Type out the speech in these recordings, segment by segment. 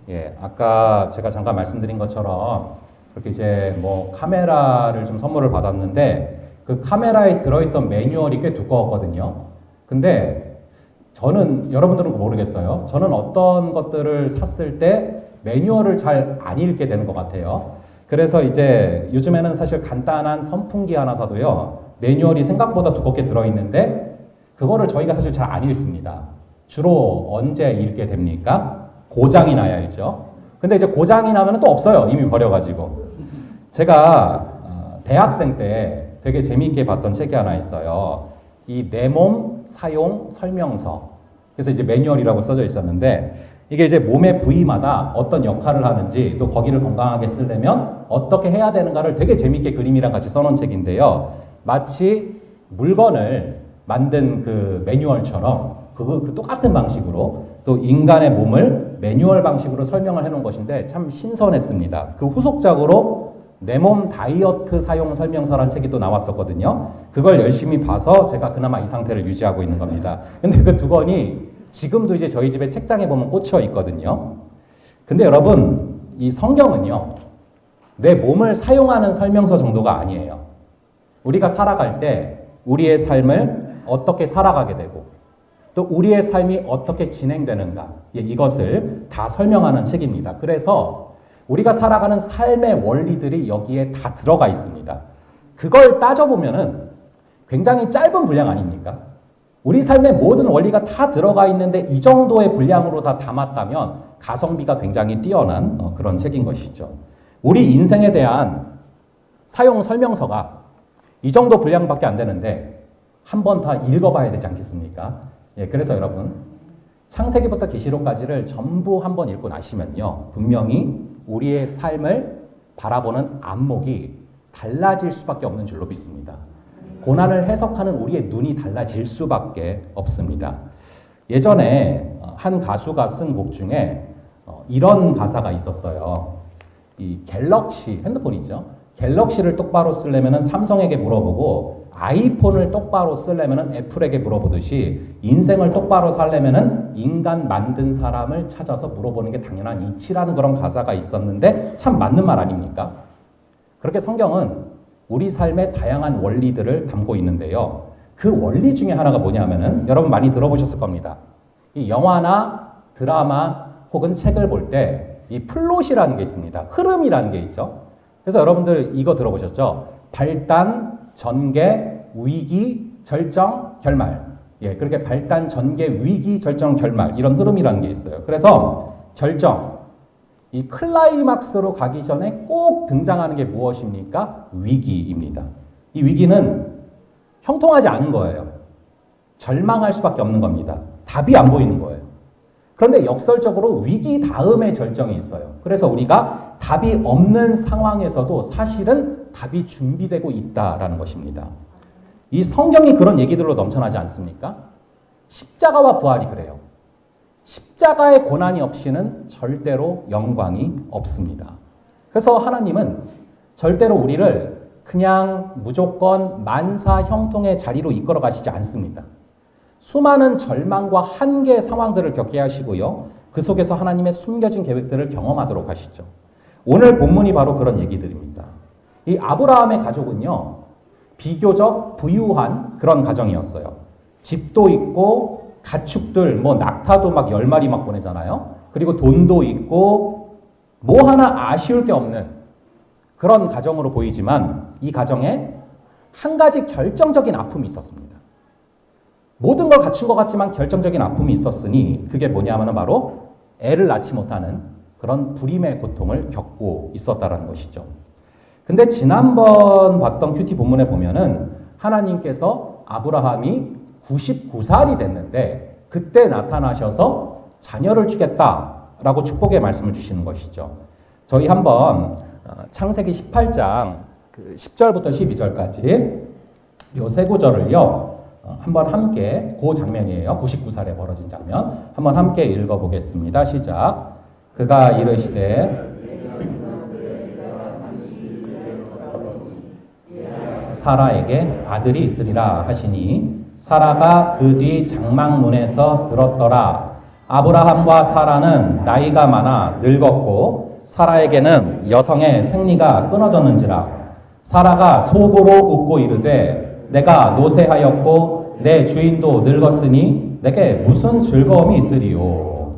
예, 아까 제가 잠깐 말씀드린 것처럼 그렇게 이제 뭐 카메라를 좀 선물을 받았는데 그 카메라에 들어있던 매뉴얼이 꽤 두꺼웠거든요. 근데 저는 여러분들은 모르겠어요. 저는 어떤 것들을 샀을 때 매뉴얼을 잘 안 읽게 되는 것 같아요. 그래서 이제 요즘에는 사실 간단한 선풍기 하나 사도요. 매뉴얼이 생각보다 두껍게 들어있는데 그거를 저희가 사실 잘 안 읽습니다. 주로 언제 읽게 됩니까? 고장이 나야죠. 근데 이제 고장이 나면 또 없어요. 이미 버려가지고. 제가 대학생 때 되게 재미있게 봤던 책이 하나 있어요. 이 내 몸 사용 설명서. 그래서 이제 매뉴얼이라고 써져 있었는데 이게 이제 몸의 부위마다 어떤 역할을 하는지 또 거기를 건강하게 쓰려면 어떻게 해야 되는가를 되게 재미있게 그림이랑 같이 써놓은 책인데요. 마치 물건을 만든 그 매뉴얼처럼 그 똑같은 방식으로 또 인간의 몸을 매뉴얼 방식으로 설명을 해놓은 것인데 참 신선했습니다. 그 후속작으로 내 몸 다이어트 사용 설명서라는 책이 또 나왔었거든요. 그걸 열심히 봐서 제가 그나마 이 상태를 유지하고 있는 겁니다. 근데 그 두 권이 지금도 이제 저희 집에 책장에 보면 꽂혀 있거든요. 근데 여러분, 이 성경은요, 내 몸을 사용하는 설명서 정도가 아니에요. 우리가 살아갈 때 우리의 삶을 어떻게 살아가게 되고 또 우리의 삶이 어떻게 진행되는가, 이것을 다 설명하는 책입니다. 그래서 우리가 살아가는 삶의 원리들이 여기에 다 들어가 있습니다. 그걸 따져보면은 굉장히 짧은 분량 아닙니까? 우리 삶의 모든 원리가 다 들어가 있는데 이 정도의 분량으로 다 담았다면 가성비가 굉장히 뛰어난 그런 책인 것이죠. 우리 인생에 대한 사용 설명서가 이 정도 분량밖에 안 되는데 한 번 다 읽어봐야 되지 않겠습니까? 예, 그래서 여러분 창세기부터 계시록까지를 전부 한 번 읽고 나시면요. 분명히 우리의 삶을 바라보는 안목이 달라질 수밖에 없는 줄로 믿습니다. 고난을 해석하는 우리의 눈이 달라질 수밖에 없습니다. 예전에 한 가수가 쓴 곡 중에 이런 가사가 있었어요. 이 갤럭시, 핸드폰이죠. 갤럭시를 똑바로 쓰려면 삼성에게 물어보고 아이폰을 똑바로 쓰려면 애플에게 물어보듯이 인생을 똑바로 살려면 인간 만든 사람을 찾아서 물어보는 게 당연한 이치라는 그런 가사가 있었는데 참 맞는 말 아닙니까? 그렇게 성경은 우리 삶의 다양한 원리들을 담고 있는데요. 그 원리 중에 하나가 뭐냐면은 여러분 많이 들어보셨을 겁니다. 이 영화나 드라마 혹은 책을 볼 때 이 플롯이라는 게 있습니다. 흐름이라는 게 있죠. 그래서 여러분들 이거 들어보셨죠? 발단, 전개, 위기, 절정, 결말. 예, 그렇게 발단, 전개, 위기, 절정, 결말 이런 흐름이라는 게 있어요. 그래서 절정, 이 클라이막스로 가기 전에 꼭 등장하는 게 무엇입니까? 위기입니다. 이 위기는 형통하지 않은 거예요. 절망할 수밖에 없는 겁니다. 답이 안 보이는 거예요. 그런데 역설적으로 위기 다음에 절정이 있어요. 그래서 우리가 답이 없는 상황에서도 사실은 답이 준비되고 있다라는 것입니다. 이 성경이 그런 얘기들로 넘쳐나지 않습니까? 십자가와 부활이 그래요. 십자가의 고난이 없이는 절대로 영광이 없습니다. 그래서 하나님은 절대로 우리를 그냥 무조건 만사 형통의 자리로 이끌어 가시지 않습니다. 수많은 절망과 한계의 상황들을 겪게 하시고요. 그 속에서 하나님의 숨겨진 계획들을 경험하도록 하시죠. 오늘 본문이 바로 그런 얘기들입니다. 이 아브라함의 가족은요. 비교적 부유한 그런 가정이었어요. 집도 있고 가축들 뭐 낙타도 막 10마리 막 보내잖아요. 그리고 돈도 있고 뭐 하나 아쉬울 게 없는 그런 가정으로 보이지만 이 가정에 한 가지 결정적인 아픔이 있었습니다. 모든 걸 갖춘 것 같지만 결정적인 아픔이 있었으니 그게 뭐냐면 바로 애를 낳지 못하는 그런 불임의 고통을 겪고 있었다는 것이죠. 근데 지난번 봤던 큐티 본문에 보면은 하나님께서 아브라함이 99살이 됐는데 그때 나타나셔서 자녀를 주겠다라고 축복의 말씀을 주시는 것이죠. 저희 한번 창세기 18장 10절부터 12절까지 요 세 구절을요. 한번 함께 그 장면이에요. 99살에 벌어진 장면. 한번 함께 읽어보겠습니다. 시작. 그가 이르시되 사라에게 아들이 있으리라 하시니 사라가 그 뒤 장막문에서 들었더라. 아브라함과 사라는 나이가 많아 늙었고 사라에게는 여성의 생리가 끊어졌는지라. 사라가 속으로 웃고 이르되 내가 노쇠하였고 내 주인도 늙었으니 내게 무슨 즐거움이 있으리요.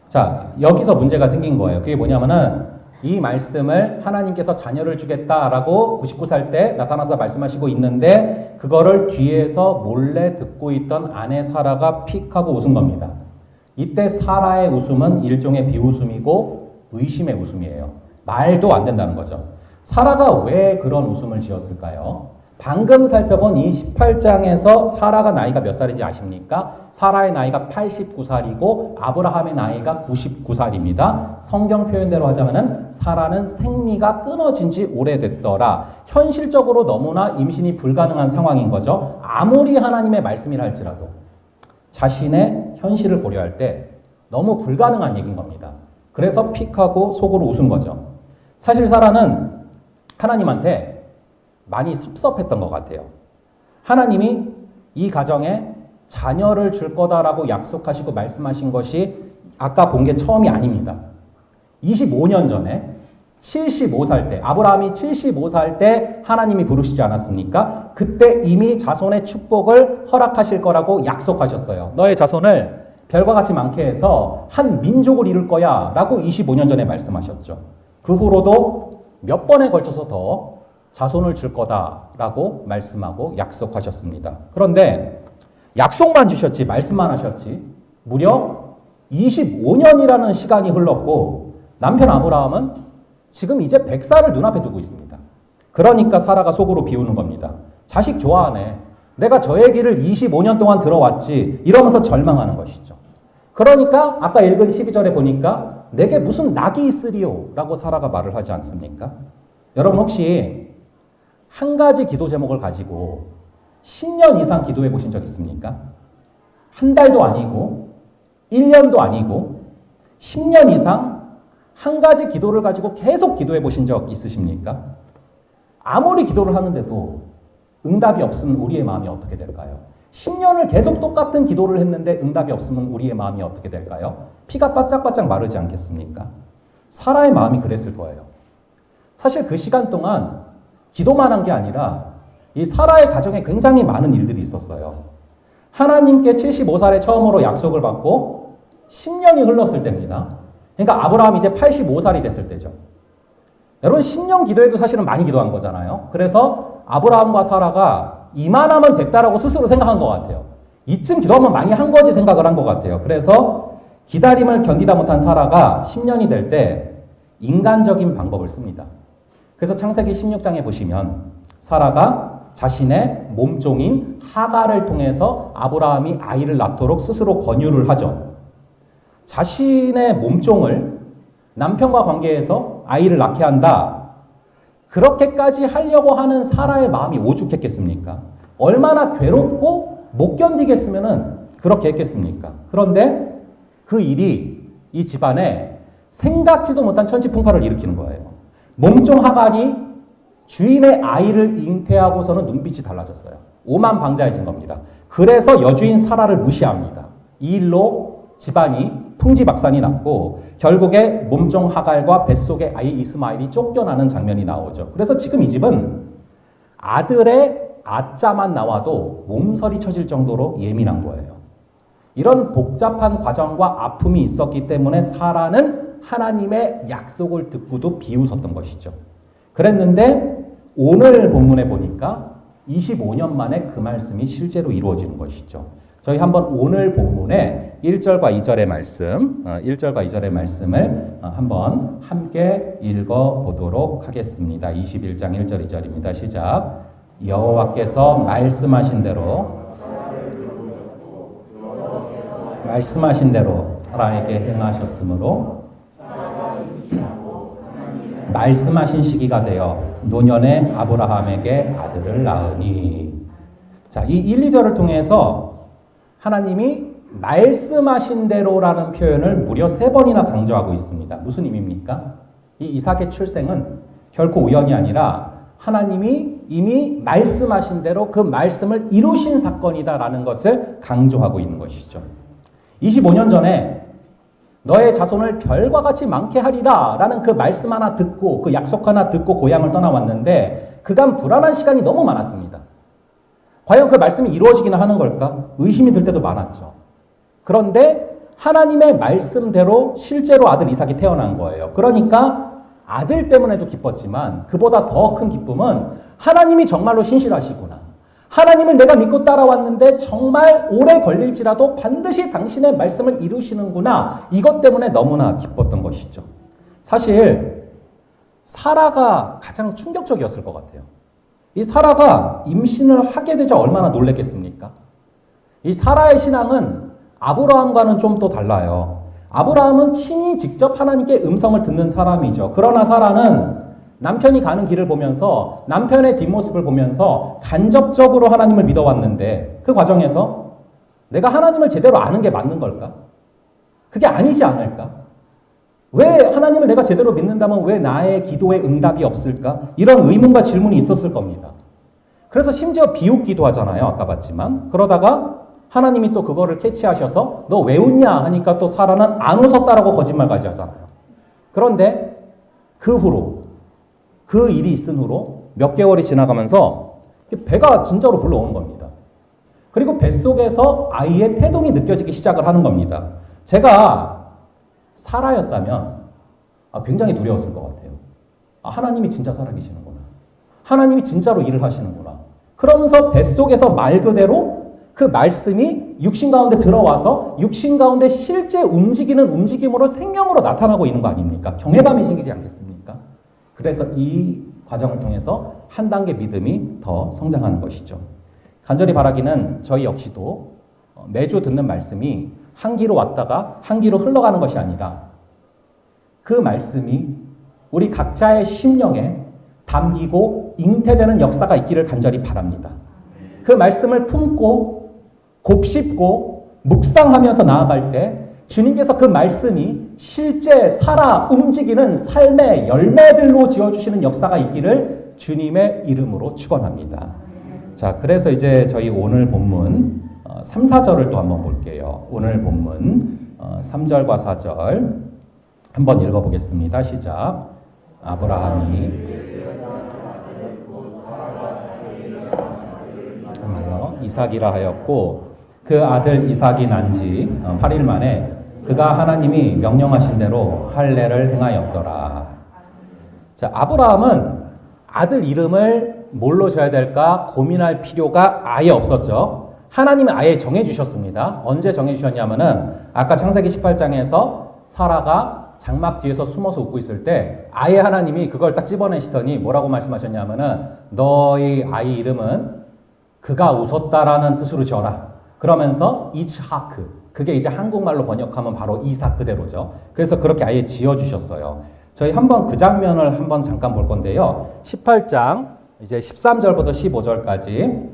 자, 여기서 문제가 생긴 거예요. 그게 뭐냐면은 이 말씀을 하나님께서 자녀를 주겠다라고 99살 때 나타나서 말씀하시고 있는데 그거를 뒤에서 몰래 듣고 있던 아내 사라가 픽 하고 웃은 겁니다. 이때 사라의 웃음은 일종의 비웃음이고 의심의 웃음이에요. 말도 안 된다는 거죠. 사라가 왜 그런 웃음을 지었을까요? 방금 살펴본 이 18장에서 사라가 나이가 몇 살인지 아십니까? 사라의 나이가 89살이고 아브라함의 나이가 99살입니다. 성경 표현대로 하자면은 사라는 생리가 끊어진 지 오래됐더라. 현실적으로 너무나 임신이 불가능한 상황인 거죠. 아무리 하나님의 말씀이라 할지라도 자신의 현실을 고려할 때 너무 불가능한 얘기인 겁니다. 그래서 픽하고 속으로 웃은 거죠. 사실 사라는 하나님한테 많이 섭섭했던 것 같아요. 하나님이 이 가정에 자녀를 줄 거다라고 약속하시고 말씀하신 것이 아까 본 게 처음이 아닙니다. 25년 전에 75살 때, 아브라함이 75살 때 하나님이 부르시지 않았습니까? 그때 이미 자손의 축복을 허락하실 거라고 약속하셨어요. 너의 자손을 별과 같이 많게 해서 한 민족을 이룰 거야 라고 25년 전에 말씀하셨죠. 그 후로도 몇 번에 걸쳐서 더 자손을 줄 거다라고 말씀하고 약속하셨습니다. 그런데 약속만 주셨지 말씀만 하셨지 무려 25년이라는 시간이 흘렀고 남편 아브라함은 지금 이제 100살을 눈앞에 두고 있습니다. 그러니까 사라가 속으로 비우는 겁니다. 자식 좋아하네. 내가 저 얘기를 25년 동안 들어왔지 이러면서 절망하는 것이죠. 그러니까 아까 읽은 12절에 보니까 내게 무슨 낙이 있으리요 라고 사라가 말을 하지 않습니까? 여러분 혹시 한 가지 기도 제목을 가지고 10년 이상 기도해 보신 적 있습니까? 한 달도 아니고 1년도 아니고 10년 이상 한 가지 기도를 가지고 계속 기도해 보신 적 있으십니까? 아무리 기도를 하는데도 응답이 없으면 우리의 마음이 어떻게 될까요? 10년을 계속 똑같은 기도를 했는데 응답이 없으면 우리의 마음이 어떻게 될까요? 피가 바짝바짝 마르지 않겠습니까? 사라의 마음이 그랬을 거예요. 사실 그 시간 동안 기도만 한 게 아니라 이 사라의 가정에 굉장히 많은 일들이 있었어요. 하나님께 75살에 처음으로 약속을 받고 10년이 흘렀을 때입니다. 그러니까 아브라함이 이제 85살이 됐을 때죠. 여러분 10년 기도해도 사실은 많이 기도한 거잖아요. 그래서 아브라함과 사라가 이만하면 됐다라고 스스로 생각한 것 같아요. 이쯤 기도하면 많이 한 거지 생각을 한 것 같아요. 그래서 기다림을 견디다 못한 사라가 10년이 될 때 인간적인 방법을 씁니다. 그래서 창세기 16장에 보시면 사라가 자신의 몸종인 하갈을 통해서 아브라함이 아이를 낳도록 스스로 권유를 하죠. 자신의 몸종을 남편과 관계해서 아이를 낳게 한다. 그렇게까지 하려고 하는 사라의 마음이 오죽했겠습니까? 얼마나 괴롭고 못 견디겠으면 그렇게 했겠습니까? 그런데 그 일이 이 집안에 생각지도 못한 천지풍파를 일으키는 거예요. 몸종 하갈이 주인의 아이를 잉태하고서는 눈빛이 달라졌어요. 오만방자해진 겁니다. 그래서 여주인 사라를 무시합니다. 이 일로 집안이 풍지박산이 났고 결국에 몸종 하갈과 뱃속의 아이 이스마엘이 쫓겨나는 장면이 나오죠. 그래서 지금 이 집은 아들의 아자만 나와도 몸서리 쳐질 정도로 예민한 거예요. 이런 복잡한 과정과 아픔이 있었기 때문에 사라는 하나님의 약속을 듣고도 비웃었던 것이죠. 그랬는데 오늘 본문에 보니까 25년 만에 그 말씀이 실제로 이루어지는 것이죠. 저희 한번 오늘 본문의 1절과 2절의 말씀, 1절과 2절의 말씀을 한번 함께 읽어보도록 하겠습니다. 21장 1절 2절입니다. 시작. 여호와께서 말씀하신 대로 사라에게 행하셨으므로 말씀하신 시기가 되어 노년에 아브라함에게 아들을 낳으니. 자, 이 1, 2절을 통해서 하나님이 말씀하신 대로라는 표현을 무려 3번이나 강조하고 있습니다. 무슨 의미입니까? 이 이삭의 출생은 결코 우연이 아니라 하나님이 이미 말씀하신 대로 그 말씀을 이루신 사건이다라는 것을 강조하고 있는 것이죠. 25년 전에 너의 자손을 별과 같이 많게 하리라 라는 그 말씀 하나 듣고 그 약속 하나 듣고 고향을 떠나왔는데 그간 불안한 시간이 너무 많았습니다. 과연 그 말씀이 이루어지기나 하는 걸까? 의심이 들 때도 많았죠. 그런데 하나님의 말씀대로 실제로 아들 이삭이 태어난 거예요. 그러니까 아들 때문에도 기뻤지만 그보다 더 큰 기쁨은 하나님이 정말로 신실하시구나. 하나님을 내가 믿고 따라왔는데 정말 오래 걸릴지라도 반드시 당신의 말씀을 이루시는구나. 이것 때문에 너무나 기뻤던 것이죠. 사실 사라가 가장 충격적이었을 것 같아요. 이 사라가 임신을 하게 되자 얼마나 놀랬겠습니까? 이 사라의 신앙은 아브라함과는 좀 또 달라요. 아브라함은 친히 직접 하나님께 음성을 듣는 사람이죠. 그러나 사라는 남편이 가는 길을 보면서 남편의 뒷모습을 보면서 간접적으로 하나님을 믿어왔는데 그 과정에서 내가 하나님을 제대로 아는 게 맞는 걸까? 그게 아니지 않을까? 왜 하나님을 내가 제대로 믿는다면 왜 나의 기도에 응답이 없을까? 이런 의문과 질문이 있었을 겁니다. 그래서 심지어 비웃기도 하잖아요. 아까 봤지만. 그러다가 하나님이 또 그거를 캐치하셔서 너 왜 웃냐 하니까 또 사라는 안 웃었다라고 거짓말까지 하잖아요. 그런데 그 후로 그 일이 있은 후로 몇 개월이 지나가면서 배가 진짜로 불러오는 겁니다. 그리고 뱃속에서 아이의 태동이 느껴지기 시작을 하는 겁니다. 제가 사라였다면 굉장히 두려웠을 것 같아요. 하나님이 진짜 살아계시는구나. 하나님이 진짜로 일을 하시는구나. 그러면서 뱃속에서 말 그대로 그 말씀이 육신 가운데 들어와서 육신 가운데 실제 움직이는 움직임으로 생명으로 나타나고 있는 거 아닙니까? 경외감이 생기지 않겠습니까? 그래서 이 과정을 통해서 한 단계 믿음이 더 성장하는 것이죠. 간절히 바라기는 저희 역시도 매주 듣는 말씀이 한 귀로 왔다가 한 귀로 흘러가는 것이 아니라 그 말씀이 우리 각자의 심령에 담기고 잉태되는 역사가 있기를 간절히 바랍니다. 그 말씀을 품고 곱씹고 묵상하면서 나아갈 때 주님께서 그 말씀이 실제 살아 움직이는 삶의 열매들로 지어주시는 역사가 있기를 주님의 이름으로 축원합니다. 자, 그래서 이제 저희 오늘 본문 3, 4절을 또 한번 볼게요. 오늘 본문 3절과 4절 한번 읽어보겠습니다. 시작. 아브라함이 이삭이라 하였고 그 아들 이삭이 난 지 8일 만에 그가 하나님이 명령하신 대로 할례를 행하였더라. 자, 아브라함은 아들 이름을 뭘로 지어야 될까 고민할 필요가 아예 없었죠. 하나님이 아예 정해주셨습니다. 언제 정해주셨냐면은 아까 창세기 18장에서 사라가 장막 뒤에서 숨어서 웃고 있을 때 아예 하나님이 그걸 딱 집어내시더니 뭐라고 말씀하셨냐면은 너희 아이 이름은 그가 웃었다라는 뜻으로 지어라. 그러면서 이츠하크. 그게 이제 한국말로 번역하면 바로 이삭 그대로죠. 그래서 그렇게 아예 지어주셨어요. 저희 한번 그 장면을 한번 잠깐 볼 건데요. 18장 이제 13절부터 15절까지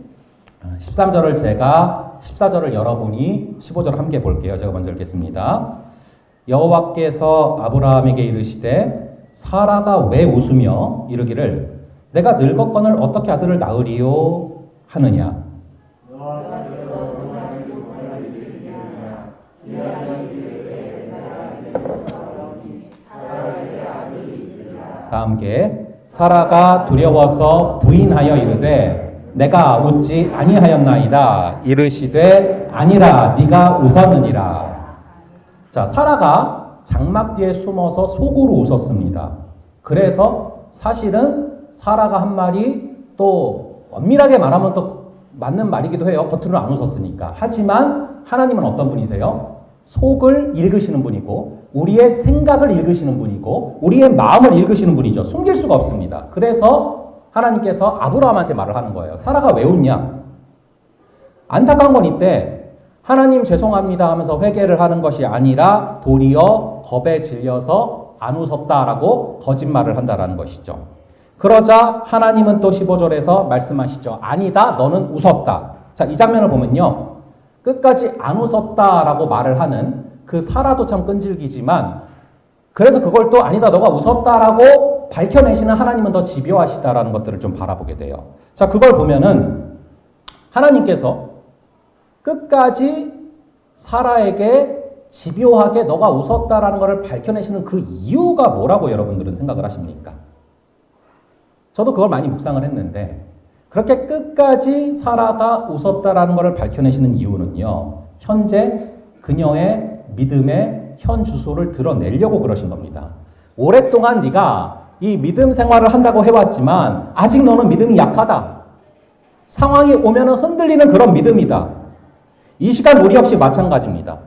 13절을 제가 14절을 여러분이 15절을 함께 볼게요. 제가 먼저 읽겠습니다. 여호와께서 아브라함에게 이르시되 사라가 왜 웃으며 이르기를 내가 늙었거늘 어떻게 아들을 낳으리요 하느냐. 다 함께 사라가 두려워서 부인하여 이르되 내가 웃지 아니하였나이다. 이르시되 아니라 네가 웃었느니라. 자, 사라가 장막 뒤에 숨어서 속으로 웃었습니다. 그래서 사실은 사라가 한 말이 또 엄밀하게 말하면 또 맞는 말이기도 해요. 겉으로는 안 웃었으니까. 하지만 하나님은 어떤 분이세요? 속을 읽으시는 분이고 우리의 생각을 읽으시는 분이고 우리의 마음을 읽으시는 분이죠. 숨길 수가 없습니다. 그래서 하나님께서 아브라함한테 말을 하는 거예요. 사라가 왜 웃냐? 안타까운 건 이때 하나님 죄송합니다 하면서 회개를 하는 것이 아니라 도리어 겁에 질려서 안 웃었다라고 거짓말을 한다라는 것이죠. 그러자 하나님은 또 15절에서 말씀하시죠. 아니다, 너는 웃었다. 자, 이 장면을 보면요. 끝까지 안 웃었다라고 말을 하는 그 사라도 참 끈질기지만 그래서 그걸 또 아니다, 너가 웃었다라고 밝혀내시는 하나님은 더 집요하시다라는 것들을 좀 바라보게 돼요. 자, 그걸 보면은 하나님께서 끝까지 사라에게 집요하게 너가 웃었다라는 것을 밝혀내시는 그 이유가 뭐라고 여러분들은 생각을 하십니까? 저도 그걸 많이 묵상을 했는데 그렇게 끝까지 사라가 웃었다라는 것을 밝혀내시는 이유는요. 현재 그녀의 믿음의 현 주소를 드러내려고 그러신 겁니다. 오랫동안 네가 이 믿음 생활을 한다고 해왔지만 아직 너는 믿음이 약하다. 상황이 오면 흔들리는 그런 믿음이다. 이 시간 우리 역시 마찬가지입니다.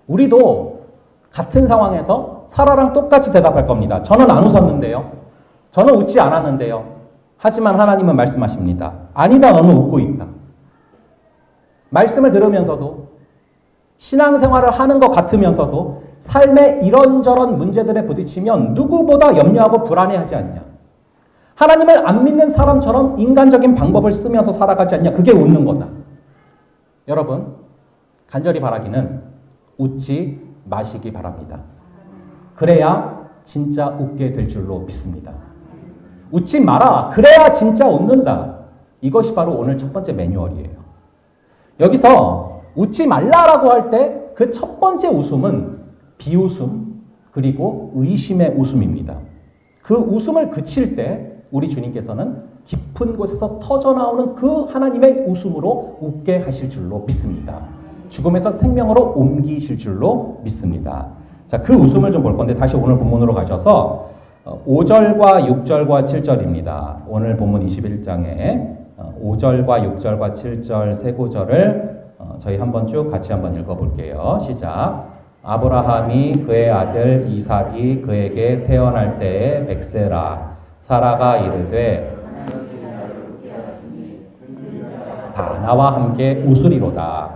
우리도 같은 상황에서 사라랑 똑같이 대답할 겁니다. 저는 안 웃었는데요. 저는 웃지 않았는데요. 하지만 하나님은 말씀하십니다. 아니다, 너는 웃고 있다. 말씀을 들으면서도 신앙생활을 하는 것 같으면서도 삶의 이런저런 문제들에 부딪히면 누구보다 염려하고 불안해하지 않냐. 하나님을 안 믿는 사람처럼 인간적인 방법을 쓰면서 살아가지 않냐. 그게 웃는 거다. 여러분, 간절히 바라기는 웃지 마시기 바랍니다. 그래야 진짜 웃게 될 줄로 믿습니다. 웃지 마라. 그래야 진짜 웃는다. 이것이 바로 오늘 첫 번째 매뉴얼이에요. 여기서 웃지 말라라고 할 때 그 첫 번째 웃음은 비웃음 그리고 의심의 웃음입니다. 그 웃음을 그칠 때 우리 주님께서는 깊은 곳에서 터져나오는 그 하나님의 웃음으로 웃게 하실 줄로 믿습니다. 죽음에서 생명으로 옮기실 줄로 믿습니다. 자, 그 웃음을 좀 볼 건데 다시 오늘 본문으로 가셔서 5절과 6절과 7절입니다. 오늘 본문 21장에 5절과 6절과 7절 세 구절을 저희 한번 쭉 같이 한번 읽어볼게요. 시작. 아브라함이 그의 아들 이삭이 그에게 태어날 때에 백세라 사라가 이르되 다 나와 함께 웃으리로다.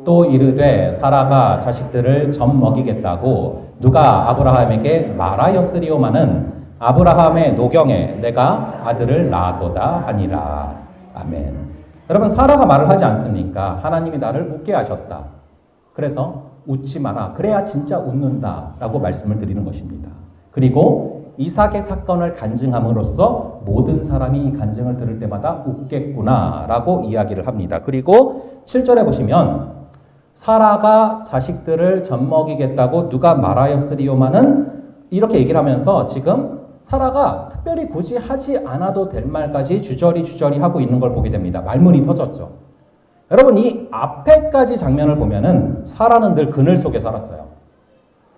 또 이르되 사라가 자식들을 젖 먹이겠다고 누가 아브라함에게 말하였으리오마는 아브라함의 노경에 내가 아들을 낳았도다 하니라. 아멘. 여러분, 사라가 말을 하지 않습니까? 하나님이 나를 웃게 하셨다. 그래서 웃지 마라. 그래야 진짜 웃는다. 라고 말씀을 드리는 것입니다. 그리고 이삭의 사건을 간증함으로써 모든 사람이 이 간증을 들을 때마다 웃겠구나 라고 이야기를 합니다. 그리고 7절에 보시면 사라가 자식들을 젖먹이겠다고 누가 말하였으리오마는 이렇게 얘기를 하면서 지금 사라가 특별히 굳이 하지 않아도 될 말까지 주저리 하고 있는 걸 보게 됩니다. 말문이 터졌죠. 여러분, 이 앞에까지 장면을 보면은 사라는 늘 그늘 속에 살았어요.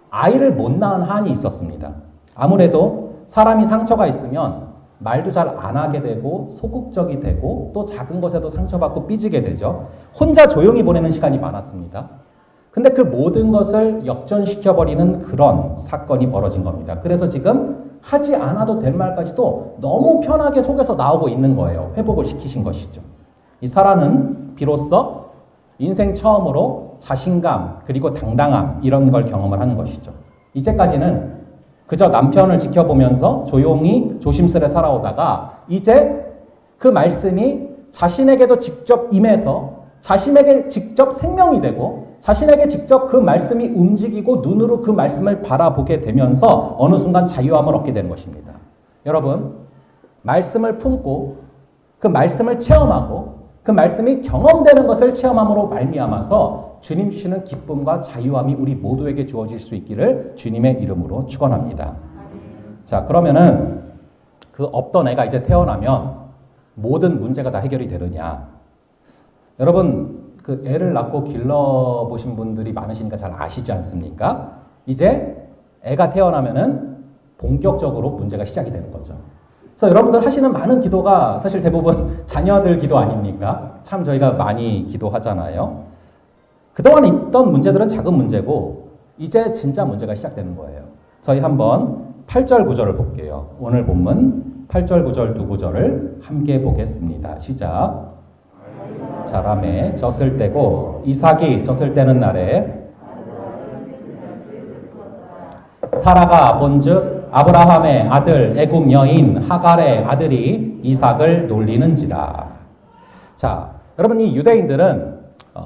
아이를 못 낳은 한이 있었습니다. 아무래도 사람이 상처가 있으면 말도 잘 안 하게 되고 소극적이 되고 또 작은 것에도 상처받고 삐지게 되죠. 혼자 조용히 보내는 시간이 많았습니다. 근데 그 모든 것을 역전시켜버리는 그런 사건이 벌어진 겁니다. 그래서 지금 하지 않아도 될 말까지도 너무 편하게 속에서 나오고 있는 거예요. 회복을 시키신 것이죠. 이 사라는 비로소 인생 처음으로 자신감 그리고 당당함 이런 걸 경험을 하는 것이죠. 이제까지는 그저 남편을 지켜보면서 조용히 조심스레 살아오다가 이제 그 말씀이 자신에게도 직접 임해서 자신에게 직접 생명이 되고 자신에게 직접 그 말씀이 움직이고 눈으로 그 말씀을 바라보게 되면서 어느 순간 자유함을 얻게 되는 것입니다. 여러분, 말씀을 품고 그 말씀을 체험하고 그 말씀이 경험되는 것을 체험함으로 말미암아서 주님 주시는 기쁨과 자유함이 우리 모두에게 주어질 수 있기를 주님의 이름으로 축원합니다. 자, 그러면은 그 없던 애가 이제 태어나면 모든 문제가 다 해결이 되느냐? 여러분, 그 애를 낳고 길러보신 분들이 많으시니까 잘 아시지 않습니까? 이제 애가 태어나면은 본격적으로 문제가 시작이 되는 거죠. 그래서 여러분들 하시는 많은 기도가 사실 대부분 자녀들 기도 아닙니까? 참 저희가 많이 기도하잖아요. 그동안 있던 문제들은 작은 문제고 이제 진짜 문제가 시작되는 거예요. 저희 한번 8절 9절을 볼게요. 오늘 본문 8절 9절 두 구절을 함께 보겠습니다. 시작. 자라매 젖을 떼고 이삭이 젖을 떼는 날에 사라가 본즉 아브라함의 아들 애굽 여인 하갈의 아들이 이삭을 놀리는지라. 자, 여러분, 이 유대인들은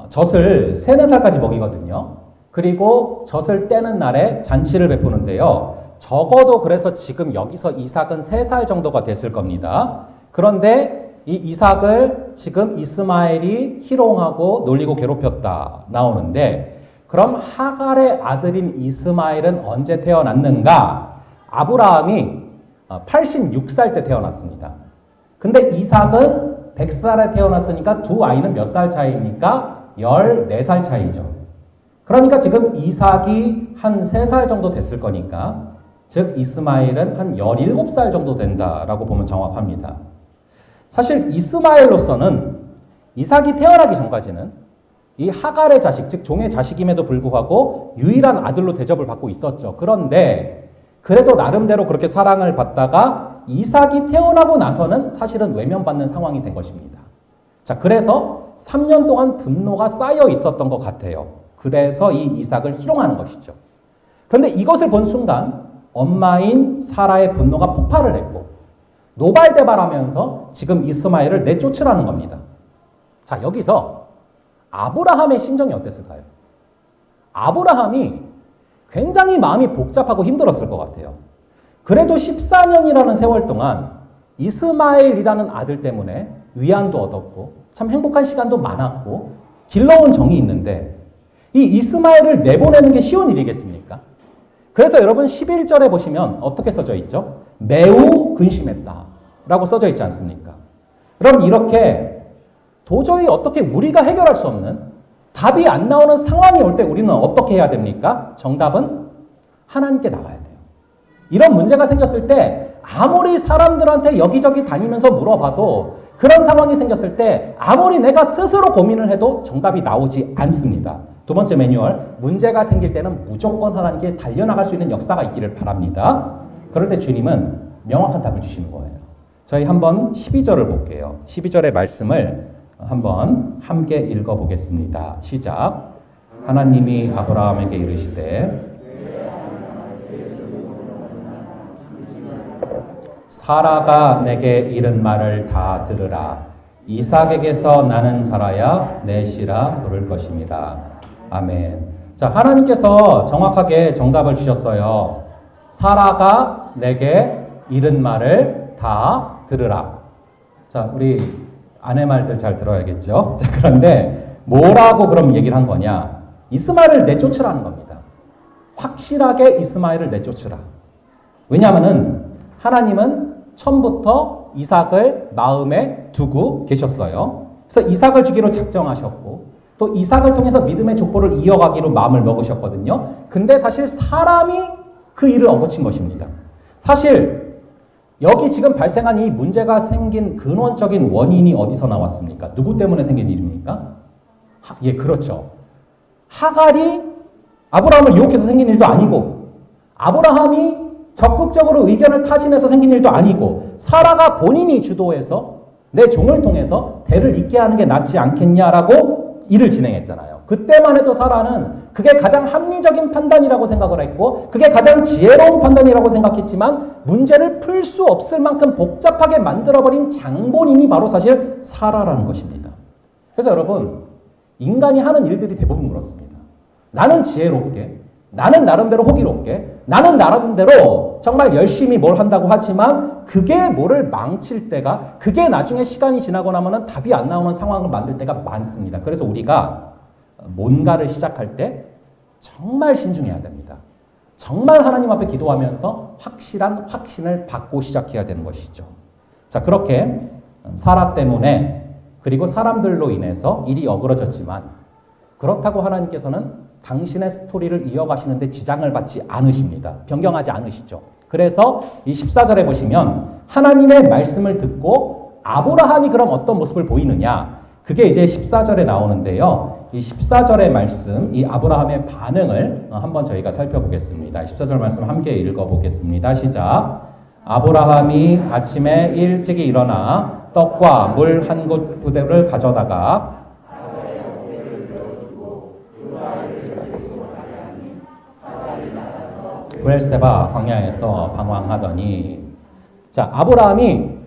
젖을 세는 살까지 먹이거든요. 그리고 젖을 떼는 날에 잔치를 베푸는데요. 적어도 그래서 지금 여기서 이삭은 3살 정도가 됐을 겁니다. 그런데 이 이삭을 지금 이스마엘이 희롱하고 놀리고 괴롭혔다 나오는데 그럼 하갈의 아들인 이스마엘은 언제 태어났는가? 아브라함이 86살 때 태어났습니다. 근데 이삭은 100살에 태어났으니까 두 아이는 몇 살 차이입니까? 14살 차이죠. 그러니까 지금 이삭이 한 3살 정도 됐을 거니까, 즉 이스마엘은 한 17살 정도 된다라고 보면 정확합니다. 사실 이스마엘로서는 이삭이 태어나기 전까지는 이 하갈의 자식, 즉 종의 자식임에도 불구하고 유일한 아들로 대접을 받고 있었죠. 그런데 그래도 나름대로 그렇게 사랑을 받다가 이삭이 태어나고 나서는 사실은 외면받는 상황이 된 것입니다. 자, 그래서 3년 동안 분노가 쌓여 있었던 것 같아요. 그래서 이 이삭을 희롱하는 것이죠. 그런데 이것을 본 순간 엄마인 사라의 분노가 폭발을 했고 노발대발하면서 지금 이스마엘을 내쫓으라는 겁니다. 자, 여기서 아브라함의 심정이 어땠을까요? 아브라함이 굉장히 마음이 복잡하고 힘들었을 것 같아요. 그래도 14년이라는 세월 동안 이스마엘이라는 아들 때문에 위안도 얻었고 참 행복한 시간도 많았고 길러온 정이 있는데 이 이스마엘을 내보내는 게 쉬운 일이겠습니까? 그래서 여러분 11절에 보시면 어떻게 써져 있죠? 매우 근심했다 라고 써져 있지 않습니까? 그럼 이렇게 도저히 어떻게 우리가 해결할 수 없는 답이 안 나오는 상황이 올 때 우리는 어떻게 해야 됩니까? 정답은 하나님께 나가야 돼요. 이런 문제가 생겼을 때 아무리 사람들한테 여기저기 다니면서 물어봐도 그런 상황이 생겼을 때 아무리 내가 스스로 고민을 해도 정답이 나오지 않습니다. 두 번째 매뉴얼, 문제가 생길 때는 무조건 하나님께 달려나갈 수 있는 역사가 있기를 바랍니다. 그럴 때 주님은 명확한 답을 주시는 거예요. 저희 한번 12절을 볼게요. 12절의 말씀을 한번 함께 읽어보겠습니다. 시작. 하나님이 아브라함에게 이르시되 사라가 내게 이른 말을 다 들으라. 이삭에게서 나는 자라야 내 씨라 부를 것입니다. 아멘. 자, 하나님께서 정확하게 정답을 주셨어요. 사라가 내게 이른 말을 다 들으라. 자, 우리 아내 말들 잘 들어야겠죠? 자, 그런데 뭐라고 그럼 얘기를 한 거냐? 이스마엘을 내쫓으라는 겁니다. 확실하게 이스마엘을 내쫓으라. 왜냐하면은 하나님은 처음부터 이삭을 마음에 두고 계셨어요. 그래서 이삭을 주기로 작정하셨고 또 이삭을 통해서 믿음의 족보를 이어가기로 마음을 먹으셨거든요. 근데 사실 사람이 그 일을 엎어친 것입니다. 사실 여기 지금 발생한 이 문제가 생긴 근원적인 원인이 어디서 나왔습니까? 누구 때문에 생긴 일입니까? 예, 그렇죠. 하갈이 아브라함을 유혹해서 생긴 일도 아니고 아브라함이 적극적으로 의견을 타진해서 생긴 일도 아니고 사라가 본인이 주도해서 내 종을 통해서 대를 잇게 하는 게 낫지 않겠냐라고 일을 진행했잖아요. 그때만 해도 사라는 그게 가장 합리적인 판단이라고 생각을 했고 그게 가장 지혜로운 판단이라고 생각했지만 문제를 풀 수 없을 만큼 복잡하게 만들어버린 장본인이 바로 사실 사라라는 것입니다. 그래서 여러분, 인간이 하는 일들이 대부분 그렇습니다. 나는 지혜롭게, 나는 나름대로 호기롭게, 나는 나름대로 정말 열심히 뭘 한다고 하지만 그게 뭐를 망칠 때가, 그게 나중에 시간이 지나고 나면은 답이 안 나오는 상황을 만들 때가 많습니다. 그래서 우리가 뭔가를 시작할 때 정말 신중해야 됩니다. 정말 하나님 앞에 기도하면서 확실한 확신을 받고 시작해야 되는 것이죠. 자, 그렇게 사라 때문에 그리고 사람들로 인해서 일이 어그러졌지만 그렇다고 하나님께서는 당신의 스토리를 이어가시는데 지장을 받지 않으십니다. 변경하지 않으시죠. 그래서 이 14절에 보시면 하나님의 말씀을 듣고 아브라함이 그럼 어떤 모습을 보이느냐, 그게 이제 14절에 나오는데요. 이 14절의 말씀, 이 아브라함의 반응을 한번 저희가 살펴보겠습니다. 14절 말씀 함께 읽어보겠습니다. 시작. 아브라함이 아침에 일찍이 일어나 떡과 물 한 부대를 가져다가 브엘세바 광야에서 방황하더니, 자, 아브라함이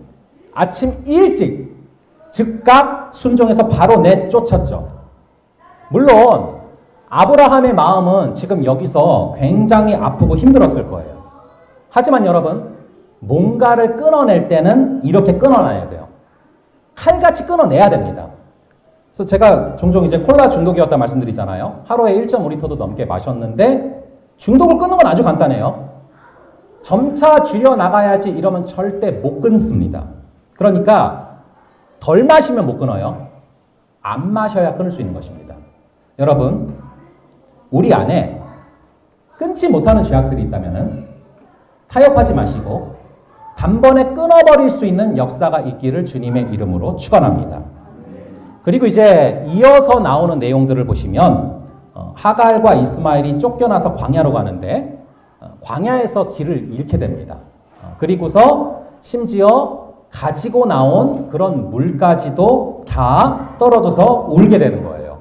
아침 일찍 즉각 순종해서 바로 내쫓았죠. 물론 아브라함의 마음은 지금 여기서 굉장히 아프고 힘들었을 거예요. 하지만 여러분, 뭔가를 끊어낼 때는 이렇게 끊어놔야 돼요. 칼같이 끊어내야 됩니다. 그래서 제가 종종 이제 콜라 중독이었다 말씀드리잖아요. 하루에 1.5리터도 넘게 마셨는데 중독을 끊는 건 아주 간단해요. 점차 줄여 나가야지 이러면 절대 못 끊습니다. 그러니까 덜 마시면 못 끊어요. 안 마셔야 끊을 수 있는 것입니다. 여러분, 우리 안에 끊지 못하는 죄악들이 있다면 타협하지 마시고 단번에 끊어버릴 수 있는 역사가 있기를 주님의 이름으로 축원합니다. 그리고 이제 이어서 나오는 내용들을 보시면 하갈과 이스마엘이 쫓겨나서 광야로 가는데 광야에서 길을 잃게 됩니다. 그리고서 심지어 가지고 나온 그런 물까지도 다 떨어져서 울게 되는 거예요.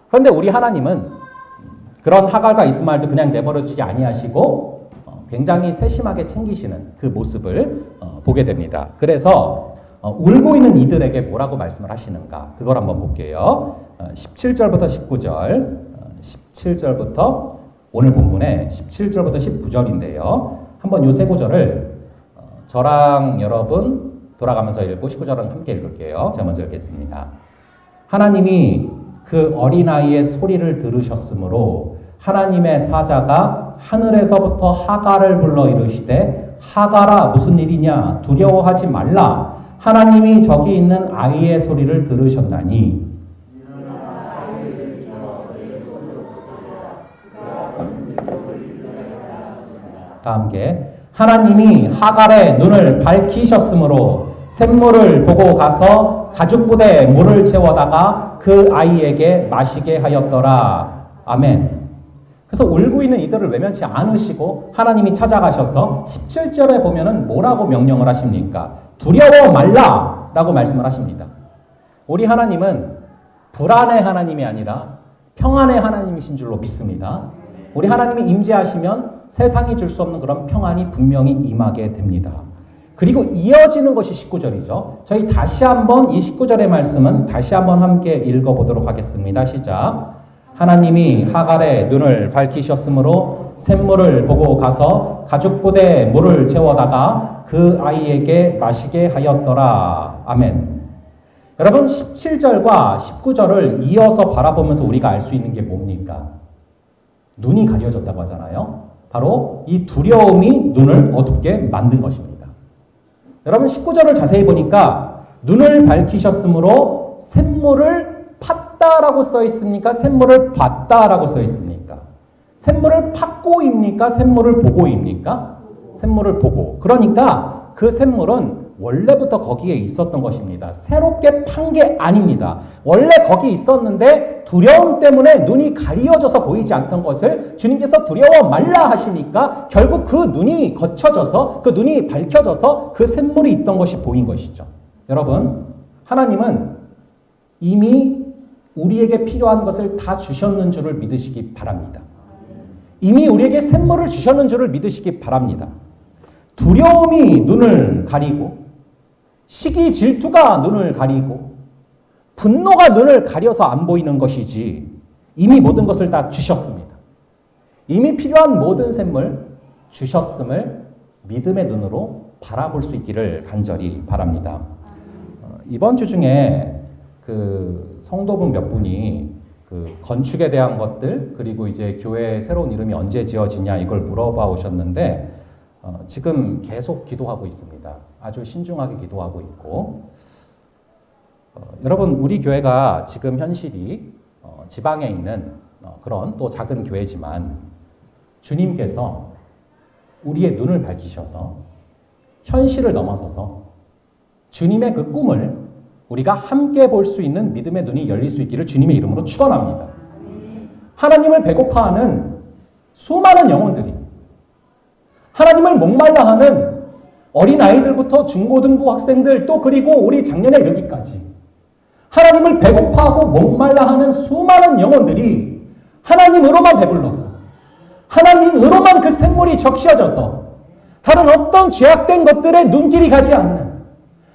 그런데 우리 하나님은 그런 하갈과 이스마엘도 그냥 내버려 두지 아니하시고 굉장히 세심하게 챙기시는 그 모습을 보게 됩니다. 그래서 울고 있는 이들에게 뭐라고 말씀을 하시는가? 그걸 한번 볼게요. 17절부터 19절, 17절부터 오늘 본문에 17절부터 19절인데요. 한번 요 세 구절을 저랑 여러분 돌아가면서 읽고 19절은 함께 읽을게요. 제가 먼저 읽겠습니다. 하나님이 그 어린아이의 소리를 들으셨으므로 하나님의 사자가 하늘에서부터 하갈을 불러 이르시되 하갈아 무슨 일이냐 두려워하지 말라 하나님이 저기 있는 아이의 소리를 들으셨나니 다 함께 하나님이 하갈의 눈을 밝히셨으므로 샘물을 보고 가서 가죽부대에 물을 채워다가 그 아이에게 마시게 하였더라. 아멘. 그래서 울고 있는 이들을 외면치 않으시고 하나님이 찾아가셔서 17절에 보면은 뭐라고 명령을 하십니까? 두려워 말라 라고 말씀을 하십니다. 우리 하나님은 불안의 하나님이 아니라 평안의 하나님이신 줄로 믿습니다. 우리 하나님이 임재하시면 세상이 줄 수 없는 그런 평안이 분명히 임하게 됩니다. 그리고 이어지는 것이 19절이죠. 저희 다시 한번 이 19절의 말씀은 다시 한번 함께 읽어보도록 하겠습니다. 시작. 하나님이 하갈의 눈을 밝히셨으므로 샘물을 보고 가서 가죽부대에 물을 채워다가 그 아이에게 마시게 하였더라. 아멘. 여러분 17절과 19절을 이어서 바라보면서 우리가 알 수 있는 게 뭡니까? 눈이 가려졌다고 하잖아요. 바로 이 두려움이 눈을 어둡게 만든 것입니다. 여러분 19절을 자세히 보니까 눈을 밝히셨으므로 샘물을 팠다라고 써 있습니까? 샘물을 봤다라고 써 있습니까? 샘물을 팠고입니까? 샘물을 보고입니까? 샘물을 보고. 그러니까 그 샘물은 원래부터 거기에 있었던 것입니다. 새롭게 판 게 아닙니다. 원래 거기 있었는데 두려움 때문에 눈이 가리워져서 보이지 않던 것을 주님께서 두려워 말라 하시니까 결국 그 눈이 거쳐져서 그 눈이 밝혀져서 그 샘물이 있던 것이 보인 것이죠. 여러분, 하나님은 이미 우리에게 필요한 것을 다 주셨는 줄을 믿으시기 바랍니다. 이미 우리에게 샘물을 주셨는 줄을 믿으시기 바랍니다. 두려움이 눈을 가리고 시기 질투가 눈을 가리고 분노가 눈을 가려서 안 보이는 것이지 이미 모든 것을 다 주셨습니다. 이미 필요한 모든 샘물 주셨음을 믿음의 눈으로 바라볼 수 있기를 간절히 바랍니다. 이번 주 중에 그 성도분 몇 분이 그 건축에 대한 것들 그리고 이제 교회의 새로운 이름이 언제 지어지냐 이걸 물어봐 오셨는데 지금 계속 기도하고 있습니다. 아주 신중하게 기도하고 있고 여러분 우리 교회가 지금 현실이 지방에 있는 그런 또 작은 교회지만 주님께서 우리의 눈을 밝히셔서 현실을 넘어서서 주님의 그 꿈을 우리가 함께 볼 수 있는 믿음의 눈이 열릴 수 있기를 주님의 이름으로 축원합니다. 하나님을 배고파하는 수많은 영혼들이 하나님을 목말라하는 어린아이들부터 중고등부 학생들 또 그리고 우리 작년에 이르기까지 하나님을 배고파하고 목말라하는 수많은 영혼들이 하나님으로만 배불러서 하나님으로만 그 샘물이 적셔져서 다른 어떤 죄악된 것들에 눈길이 가지 않는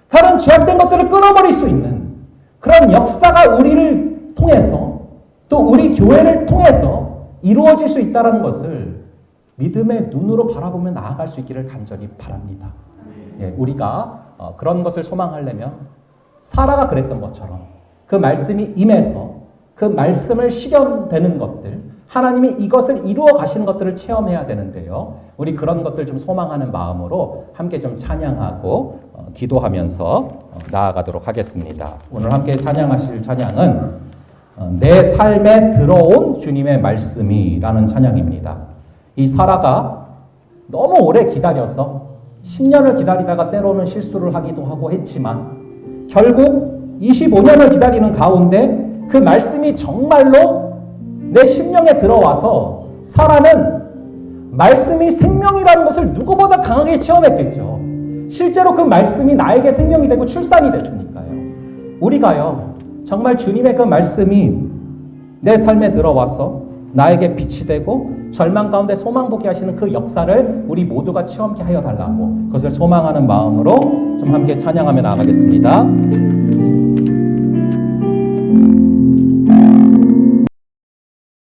다른 죄악된 것들을 끊어버릴 수 있는 그런 역사가 우리를 통해서 또 우리 교회를 통해서 이루어질 수 있다는 것을 믿음의 눈으로 바라보며 나아갈 수 있기를 간절히 바랍니다. 예, 우리가 그런 것을 소망하려면 사라가 그랬던 것처럼 그 말씀이 임해서 그 말씀을 실현되는 것들, 하나님이 이것을 이루어 가시는 것들을 체험해야 되는데요. 우리 그런 것들 좀 소망하는 마음으로 함께 좀 찬양하고 기도하면서 나아가도록 하겠습니다. 오늘 함께 찬양하실 찬양은 내 삶에 들어온 주님의 말씀이라는 찬양입니다. 이 사라가 너무 오래 기다려서 10년을 기다리다가 때로는 실수를 하기도 하고 했지만 결국 25년을 기다리는 가운데 그 말씀이 정말로 내 심령에 들어와서 사라는 말씀이 생명이라는 것을 누구보다 강하게 체험했겠죠. 실제로 그 말씀이 나에게 생명이 되고 출산이 됐으니까요. 우리가요, 정말 주님의 그 말씀이 내 삶에 들어와서 나에게 빛이 되고 절망 가운데 소망 보게 하시는 그 역사를 우리 모두가 체험케 하여 달라고 그것을 소망하는 마음으로 좀 함께 찬양하며 나아가겠습니다.